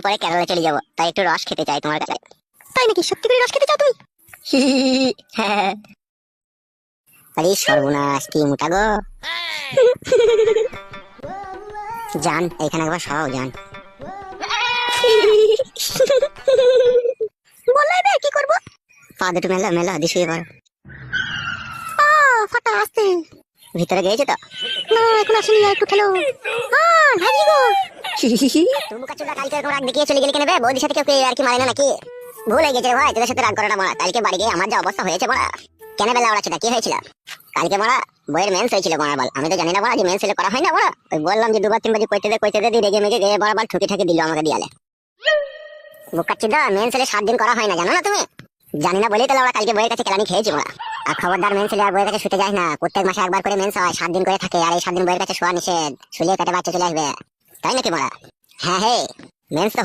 পরে কেরালা চলে যাবো, তাই একটু রস খেতে চাই তোমার কাছে। তাই নাকি? সত্যি করে রস খেতে চাও তুমি? হ্যাঁ। আরে সর্বনাশ, কি মোটা গো। জান এখানে একবার সরাও জান। বললাই বে, কি করবো? পা দুটো মেলা মেলা দিয়ে শুয়ে পড়ো। ফাটা আসতে। ভিতরে গিয়েছে তো? না এখন আসেনি, একটু খেলো। ভাজি গো। তুমি কাচুটা কালকে এরকম রাগ দেখিয়ে চলে গেলে কেন বে? বৌদির সাথে কেউ আর কি মারে না নাকি? ভুল হয়ে গেছে রে ভাই, তোদের সাথে রাগ করাটা মারা। কালকে বাড়ি গিয়ে আমার যা অবস্থা হয়েছে বড়া। কেন বেলা ওরা কি হয়েছিল কালকে বড়া? বইয়ের মেন্স হয়েছিল বড়া বল। আমি তো জানি না বড়া যে মেন্স হলে করা হয় না বড়া। ওই বললাম যে দুবার তিনবার কইতে দে দিয়ে রেগে মেগে গিয়ে বড়া বল ঠুকি ঠাকি দিল আমাকে দিয়ালে। বুকাচ্ছিদা, মেন্স হলে 7 দিন করা হয় না, জানো না তুমি? জানি না বলেই তাহলে ওরা কালকে বইয়ের কাছে কেলানি খেয়েছি বড়া। আর খবরদার মেন্স হলে আর বইয়ের কাছে শুতে যাস না। প্রত্যেক মাসে একবার করে মেন্স হয়, 7 দিন করে থাকে। আর এই 7 দিন বইয়ের কাছে শোয়া নিষেধ, শুলে পেটে বাচ্চা চলে আসবে। তাই নাকি বড়া? হ্যাঁ হে, মেন্স তো